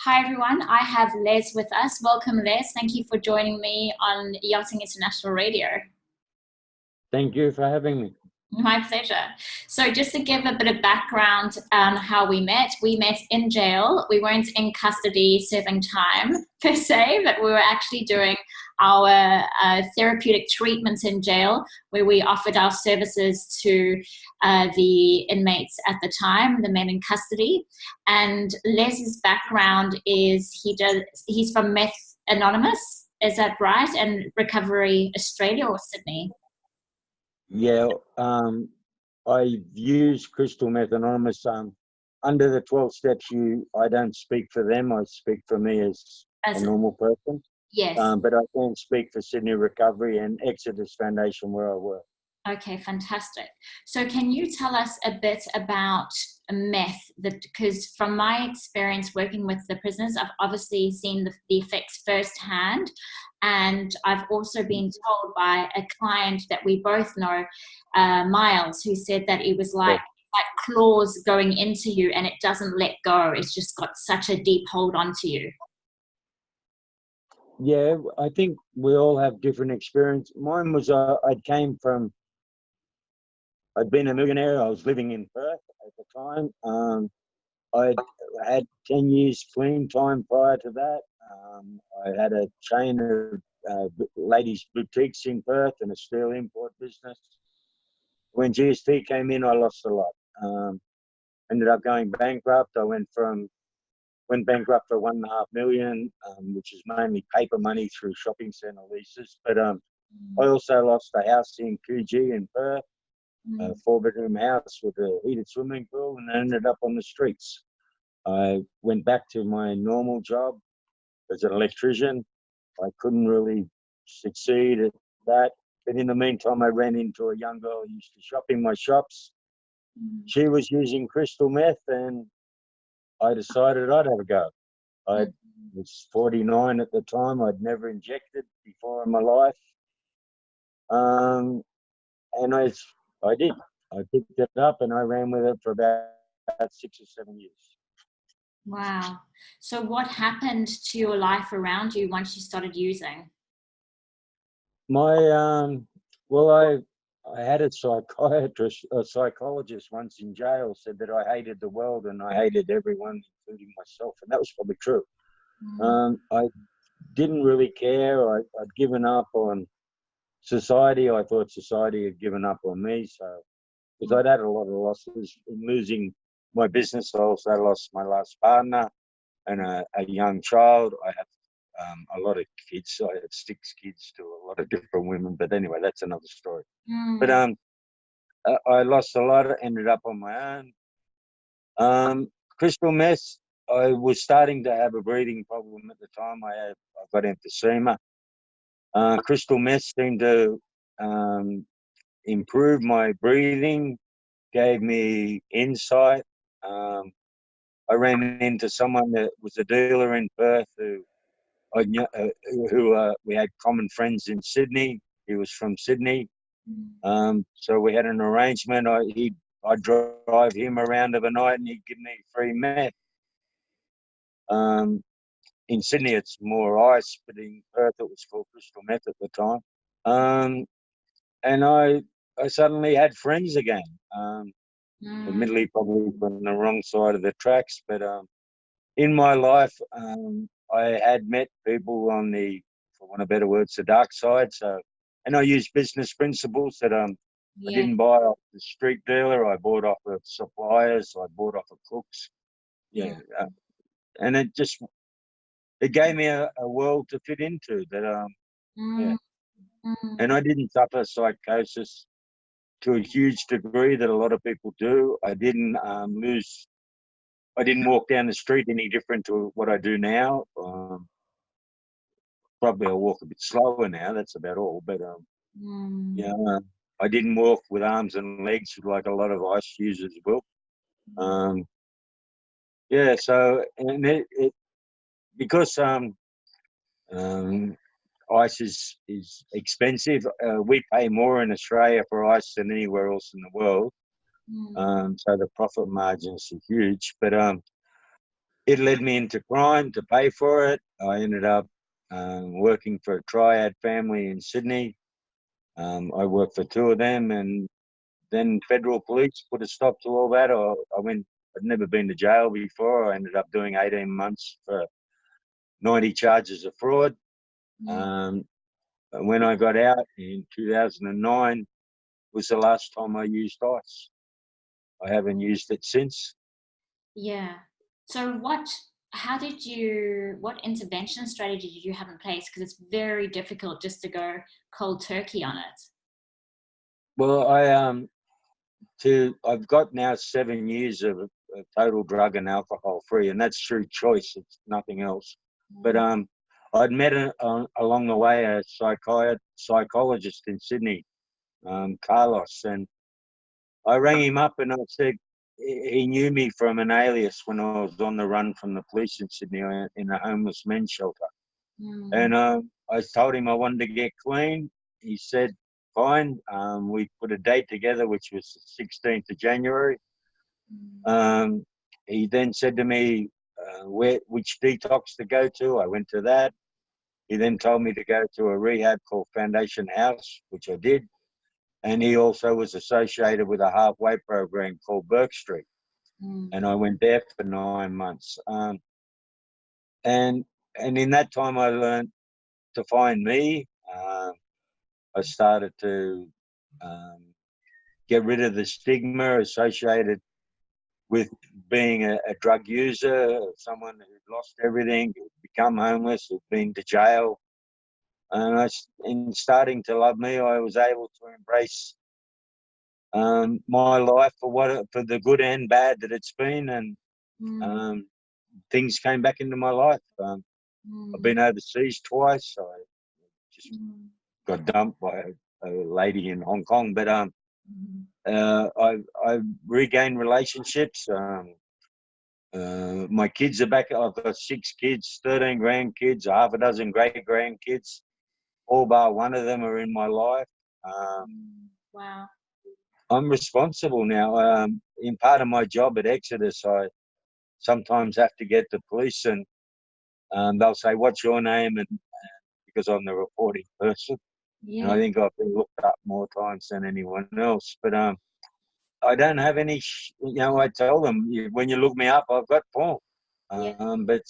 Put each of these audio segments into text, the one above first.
Hi everyone, I have Les with us. Welcome Les, thank you for joining me on Yachting International Radio. Thank you for having me. My pleasure. So just to give a bit of background on how we met in jail. We weren't in custody serving time per se, but we were actually doing our therapeutic treatments in jail, where we offered our services to the inmates at the time, the men in custody. And Les's background is he's from Meth Anonymous, is that right? And Recovery Australia or Sydney? Yeah, I've used Crystal Meth Anonymous. Under the 12 steps, I don't speak for them. I speak for me as a normal person. Yes. But I can speak for Sydney Recovery and Exodus Foundation where I work. Okay, fantastic. So can you tell us a bit about meth? Because from my experience working with the prisoners, I've obviously seen the effects firsthand. And I've also been told by a client that we both know, Miles, who said that it was like claws going into you and it doesn't let go. It's just got such a deep hold onto you. Yeah, I think we all have different experience. Mine was I'd been a millionaire. I was living in Perth at the time. I had 10 years clean time prior to that. I had a chain of ladies' boutiques in Perth and a steel import business. When GST came in, I lost a lot. Ended up going bankrupt. I went bankrupt for $1.5 million, which is mainly paper money through shopping centre leases. But I also lost a house in Coogee in Perth, a 4-bedroom house with a heated swimming pool, and I ended up on the streets. I went back to my normal job as an electrician. I couldn't really succeed at that. But in the meantime, I ran into a young girl who used to shop in my shops. She was using crystal meth, and I decided I'd have a go. I was 49 at the time. I'd never injected before in my life. And I did. I picked it up and I ran with it for about 6 or 7 years. Wow. So what happened to your life around you once you started using? I had a psychologist once in jail said that I hated the world and I hated everyone, including myself. And that was probably true. I didn't really care. I'd given up on society. I thought society had given up on me. So, because I'd had a lot of losses in losing my business. I also lost my last partner and a young child. I have a lot of kids. So I had 6 kids to a lot of different women. But anyway, that's another story. But I lost a lot. Ended up on my own. Crystal meth. I was starting to have a breathing problem at the time. I got emphysema. Crystal meth seemed to improve my breathing, gave me insight. I ran into someone that was a dealer in Perth who we had common friends in Sydney. He was from Sydney. So we had an arrangement. I'd drive him around of a night and he'd give me free meth. In Sydney, it's more ice, but in Perth, it was called crystal meth at the time. And I suddenly had friends again. Admittedly, probably from the wrong side of the tracks, but in my life, I had met people on the, for want of better words, the dark side. So, and I used business principles that I didn't buy off the street dealer. I bought off of suppliers. I bought off of cooks. And it gave me a world to fit into that. And I didn't suffer psychosis to a huge degree that a lot of people do. I didn't walk down the street any different to what I do now. Probably I'll walk a bit slower now. That's about all. But I didn't walk with arms and legs like a lot of ice users will. So and because ice is expensive. We pay more in Australia for ice than anywhere else in the world. So the profit margins are huge. But it led me into crime to pay for it. I ended up working for a triad family in Sydney. I worked for two of them, and then federal police put a stop to all that. I'd never been to jail before. I ended up doing 18 months for 90 charges of fraud. Um, when I got out in 2009 was the last time I used ice. I haven't used it since. Yeah. So what intervention strategy did you have in place? Because it's very difficult just to go cold turkey on it. Well, I've got now 7 years of total drug and alcohol free, and that's through choice. It's nothing else. But I'd met along the way a psychologist in Sydney, Carlos, and I rang him up and I said he knew me from an alias when I was on the run from the police in Sydney in a homeless men's shelter. And I told him I wanted to get clean. He said, fine. We put a date together, which was the 16th of January. He then said to me which detox to go to. I went to that. He then told me to go to a rehab called Foundation House, which I did. And he also was associated with a halfway program called Burke Street. And I went there for 9 months. And in that time, I learned to find me. I started to get rid of the stigma associated with being a drug user, someone who'd lost everything, who'd become homeless, who'd been to jail. And in starting to love me, I was able to embrace my life for the good and bad that it's been, and things came back into my life. I've been overseas twice. I just got dumped by a lady in Hong Kong, but I regained relationships. My kids are back. I've got 6 kids, 13 grandkids, half a dozen great grandkids. All bar one of them are in my life. Wow. I'm responsible now. In part of my job at Exodus, I sometimes have to get the police and they'll say, "What's your name?" And because I'm the reporting person, and I think I've been looked up more times than anyone else. But I don't have any. I tell them, when you look me up, I've got porn. But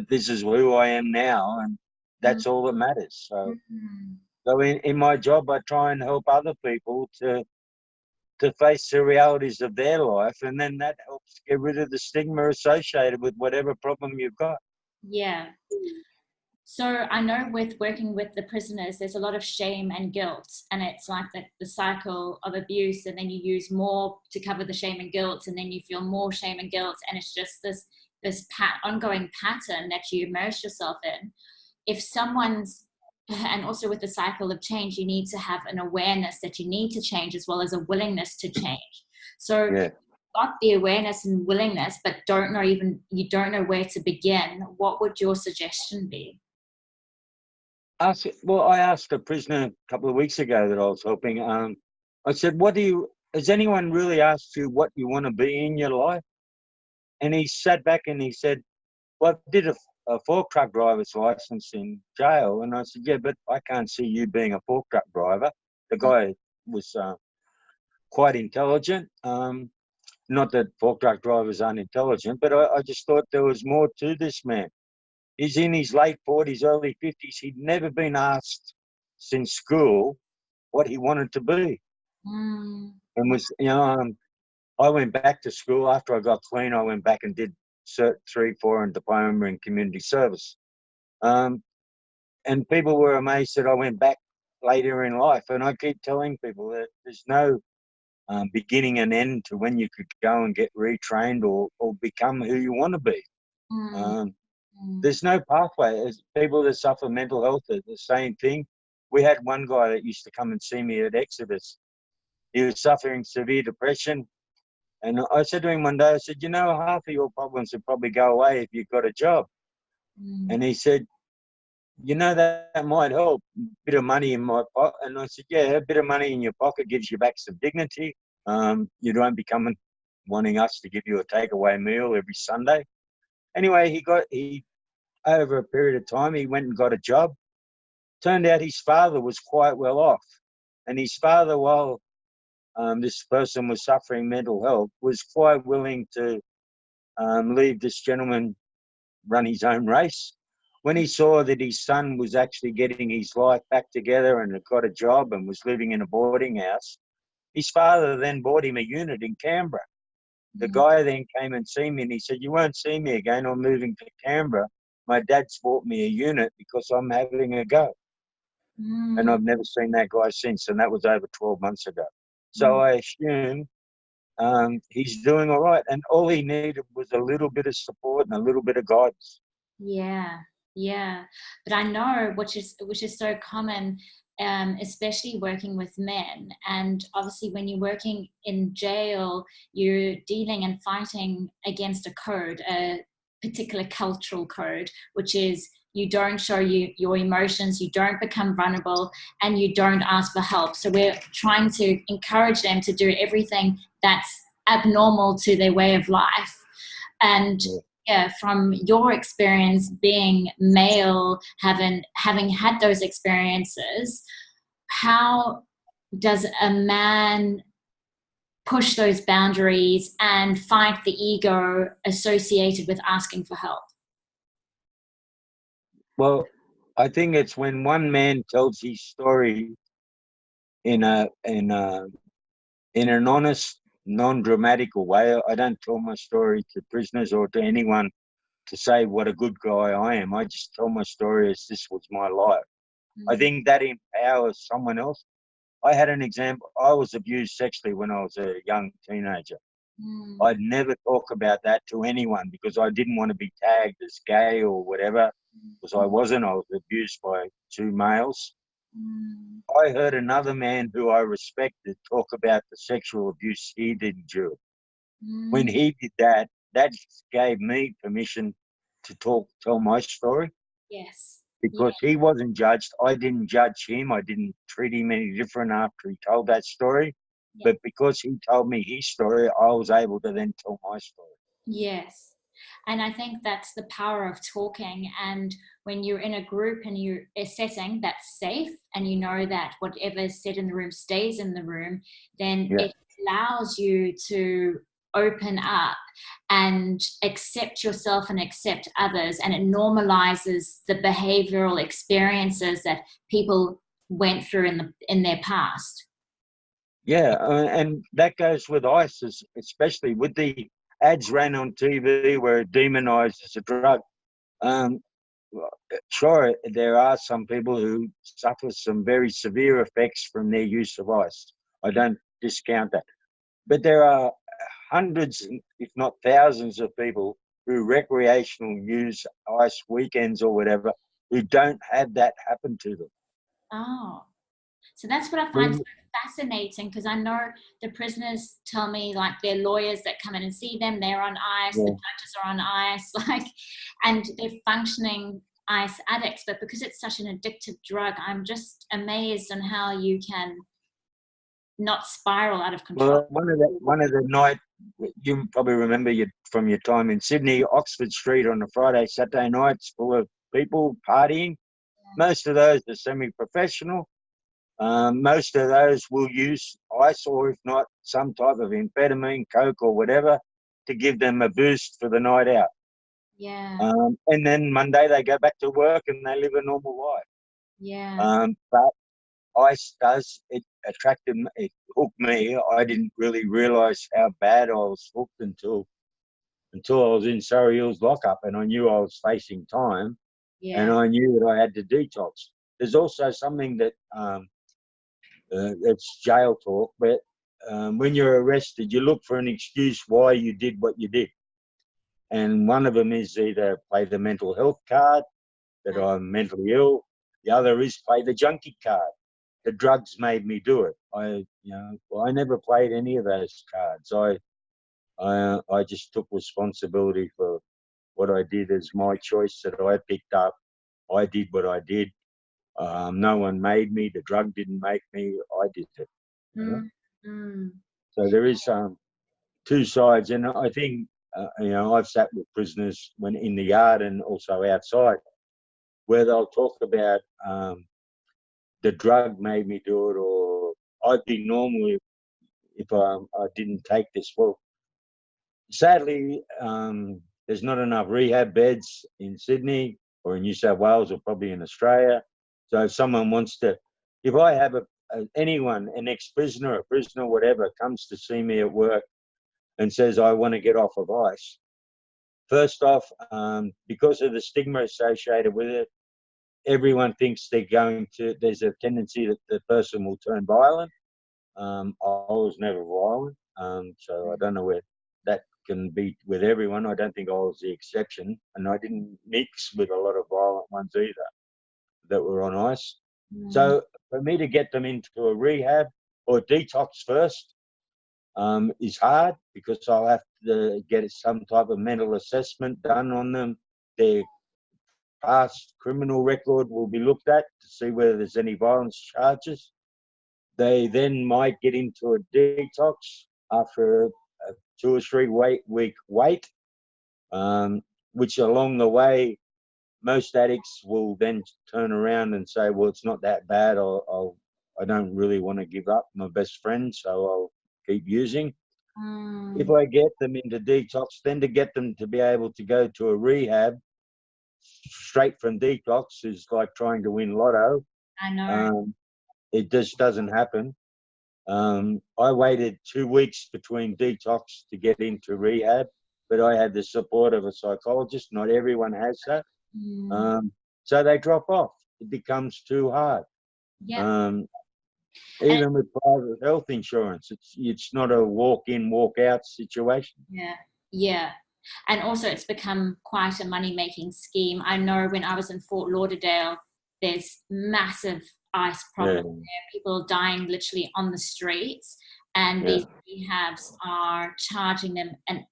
this is who I am now, and that's all that matters. So in my job, I try and help other people to face the realities of their life, and then that helps get rid of the stigma associated with whatever problem you've got. Yeah. So I know with working with the prisoners, there's a lot of shame and guilt, and it's like the cycle of abuse, and then you use more to cover the shame and guilt, and then you feel more shame and guilt, and it's just this ongoing pattern that you immerse yourself in. If someone's And also with the cycle of change, you need to have an awareness that you need to change as well as a willingness to change. So got the awareness and willingness, but you don't know where to begin. What would your suggestion be? I asked a prisoner a couple of weeks ago that I was helping. I said, has anyone really asked you what you want to be in your life? And he sat back and he said, well, I did a fork truck driver's license in jail. And I said, yeah, but I can't see you being a fork truck driver. The guy was quite intelligent. Not that fork truck drivers aren't intelligent, but I just thought there was more to this man. He's in his late 40s, early 50s. He'd never been asked since school what he wanted to be. And I went back to school after I got clean. I went back and did Cert 3, 4 and diploma in community service. And people were amazed that I went back later in life. And I keep telling people that there's no beginning and end to when you could go and get retrained or become who you want to be. There's no pathway. As people that suffer mental health are the same thing. We had one guy that used to come and see me at Exodus. He was suffering severe depression. And I said to him one day, I said, half of your problems would probably go away if you got a job. And he said, that might help. A bit of money in my pocket. And I said, yeah, a bit of money in your pocket gives you back some dignity. You don't be wanting us to give you a takeaway meal every Sunday. Anyway, he over a period of time, he went and got a job. Turned out his father was quite well off. And his father, while this person was suffering mental health, was quite willing to leave this gentleman run his own race. When he saw that his son was actually getting his life back together and had got a job and was living in a boarding house, his father then bought him a unit in Canberra. The guy then came and see me and he said, "You won't see me again. I'm moving to Canberra. My dad's bought me a unit because I'm having a go." And I've never seen that guy since, and that was over 12 months ago. So I assume he's doing all right, and all he needed was a little bit of support and a little bit of guidance. Yeah, yeah. But I know which is so common, especially working with men. And obviously when you're working in jail, you're dealing and fighting against a code, a particular cultural code, which is you don't show your emotions, you don't become vulnerable, and you don't ask for help. So we're trying to encourage them to do everything that's abnormal to their way of life. And yeah, from your experience being male, having had those experiences, how does a man push those boundaries and fight the ego associated with asking for help? Well, I think it's when one man tells his story in an honest, non-dramatical way. I don't tell my story to prisoners or to anyone to say what a good guy I am. I just tell my story as this was my life. I think that empowers someone else. I had an example. I was abused sexually when I was a young teenager. I'd never talk about that to anyone because I didn't want to be tagged as gay or whatever, because I wasn't. I was abused by two males. I heard another man who I respected talk about the sexual abuse he did endure. When he did that, that gave me permission to tell my story. Yes. Because he wasn't judged. I didn't judge him. I didn't treat him any different after he told that story. Yeah. But because he told me his story, I was able to then tell my story. Yes. And I think that's the power of talking. And when you're in a group and you're a setting that's safe and you know that whatever is said in the room stays in the room, then it allows you to open up and accept yourself and accept others. And it normalizes the behavioral experiences that people went through in their past. Yeah, and that goes with ISIS, especially with the ads ran on TV where it demonizes a drug. Sure, there are some people who suffer some very severe effects from their use of ice. I don't discount that. But there are hundreds, if not thousands of people who recreational use ice weekends or whatever, who don't have that happen to them. Oh. So that's what I find so fascinating, because I know the prisoners tell me like their lawyers that come in and see them, they're on ice, the judges are on ice, like, and they're functioning ice addicts. But because it's such an addictive drug, I'm just amazed on how you can not spiral out of control. Well, one of the night, you probably remember from your time in Sydney, Oxford Street on a Friday, Saturday nights full of people partying. Most of those are semi-professional. Most of those will use ice or, if not, some type of amphetamine, coke or whatever to give them a boost for the night out. Yeah. And then Monday they go back to work and they live a normal life. Yeah. But ice it attracted me, it hooked me. I didn't really realise how bad I was hooked until I was in Surrey Hills lockup and I knew I was facing time and I knew that I had to detox. There's also something that it's jail talk, but when you're arrested, you look for an excuse why you did what you did. And one of them is either play the mental health card, that I'm mentally ill. The other is play the junkie card. The drugs made me do it. I never played any of those cards. I just took responsibility for what I did as my choice that I picked up. I did what I did. No one made me. The drug didn't make me. I did it. You know? So there is two sides, and I think I've sat with prisoners when in the yard and also outside, where they'll talk about the drug made me do it, or I'd be normal if I didn't take this. Well, sadly, there's not enough rehab beds in Sydney or in New South Wales or probably in Australia. So if someone wants to, if I have anyone, an ex-prisoner, a prisoner, whatever, comes to see me at work and says, I want to get off of ice, first off, because of the stigma associated with it, everyone thinks there's a tendency that the person will turn violent. I was never violent, so I don't know where that can be with everyone. I don't think I was the exception, and I didn't mix with a lot of violent ones either that were on ice. So for me to get them into a rehab or detox first is hard, because I'll have to get some type of mental assessment done on them. Their past criminal record will be looked at to see whether there's any violence charges. They then might get into a detox after a 2 or 3 week wait, which along the way, most addicts will then turn around and say, well, it's not that bad. I don't really want to give up my best friend, so I'll keep using. If I get them into detox, then to get them to be able to go to a rehab straight from detox is like trying to win lotto. I know. It just doesn't happen. I waited 2 weeks between detox to get into rehab, but I had the support of a psychologist. Not everyone has that. So they drop off. It becomes too hard. Yeah. Even with private health insurance, it's not a walk-in, walk-out situation. Yeah. And also it's become quite a money-making scheme. I know when I was in Fort Lauderdale, there's massive ice problems there. People dying literally on the streets, and these rehabs are charging them an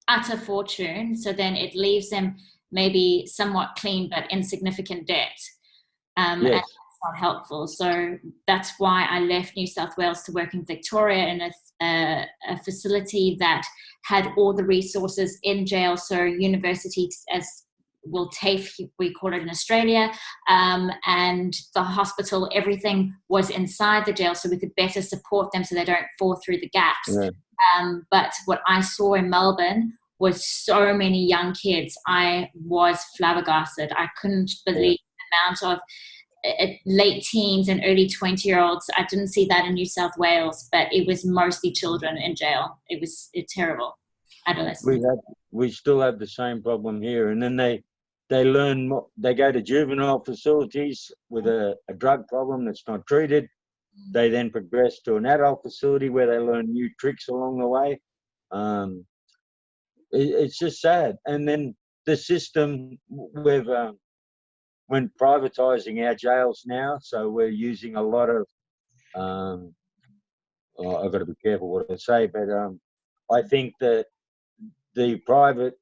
utter fortune. So then it leaves them maybe somewhat clean but insignificant debt. And that's not helpful. So that's why I left New South Wales to work in Victoria in a facility that had all the resources in jail. So university, as well, TAFE, we call it in Australia, and the hospital, everything was inside the jail, so we could better support them so they don't fall through the gaps. But what I saw in Melbourne was so many young kids. I was flabbergasted. I couldn't believe the amount of late teens and early 20-year-olds. I didn't see that in New South Wales, but it was mostly children in jail. It was terrible. Adolescents. We still have the same problem here, and then they learn. They go to juvenile facilities with a drug problem that's not treated. They then progress to an adult facility where they learn new tricks along the way. It's just sad. And then the system, when privatising our jails now, so we're using a lot of, I've got to be careful what I say, but I think that the private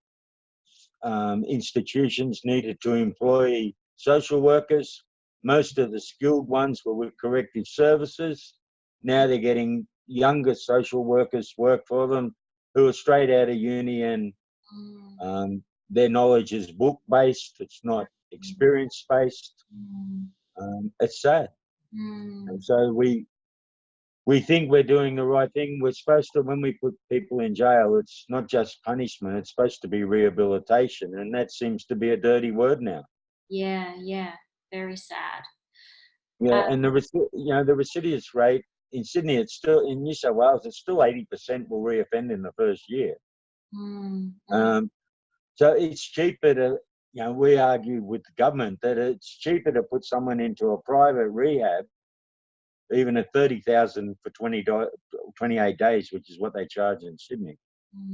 institutions needed to employ social workers. Most of the skilled ones were with corrective services. Now they're getting younger social workers work for them who are straight out of uni, and their knowledge is book-based. It's not experience-based. It's sad. And so we think we're doing the right thing. We're supposed to, when we put people in jail, it's not just punishment, it's supposed to be rehabilitation. And that seems to be a dirty word now. Yeah. Very sad. And the recidivist rate in Sydney, it's still, in New South Wales, it's still 80% will reoffend in the first year. So it's cheaper to, we argue with the government that it's cheaper to put someone into a private rehab, even at $30,000 for 28 days, which is what they charge in Sydney,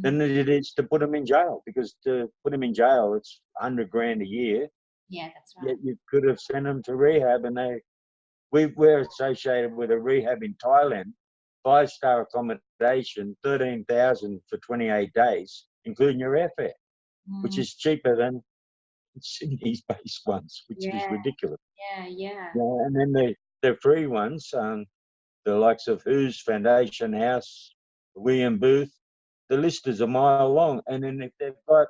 than it is to put them in jail. Because to put them in jail, it's $100,000 a year. Yeah, that's right. Yet you could have sent them to rehab, and we're associated with a rehab in Thailand, 5-star accommodation, $13,000 for 28 days, including your airfare, which is cheaper than Sydney's based ones, which is ridiculous. Yeah. And then the free ones, the likes of Who's Foundation House, William Booth, the list is a mile long. And then if they've got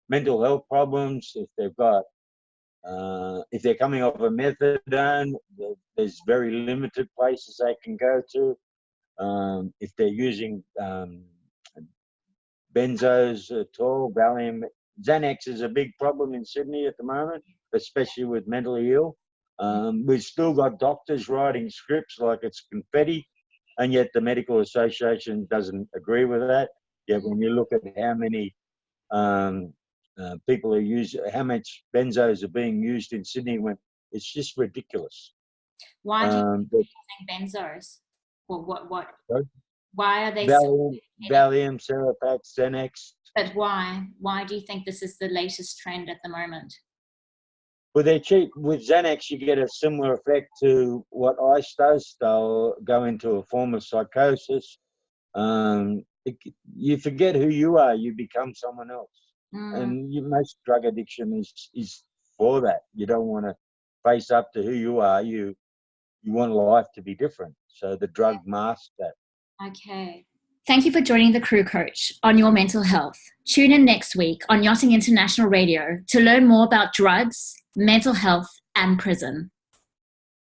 mental health problems, if they've got if they're coming off a methadone, there's very limited places they can go to. If they're using benzos at all, Valium, Xanax is a big problem in Sydney at the moment, especially with mentally ill. We've still got doctors writing scripts like it's confetti, and yet the Medical Association doesn't agree with that. Yet when you look at how many people are using, how much benzos are being used in Sydney, when it's just ridiculous. Why do you think they're using benzos? Well, what? Sorry? Why are they Valium, Seropax, Xanax. But why? Why do you think this is the latest trend at the moment? Well, they're cheap. With Xanax, you get a similar effect to what ice does. They'll go into a form of psychosis. You forget who you are. You become someone else. And most drug addiction is for that. You don't want to face up to who you are. You want life to be different. So the drug masks that. Okay. Thank you for joining the Crew Coach on your mental health. Tune in next week on Yachting International Radio to learn more about drugs, mental health, and prison.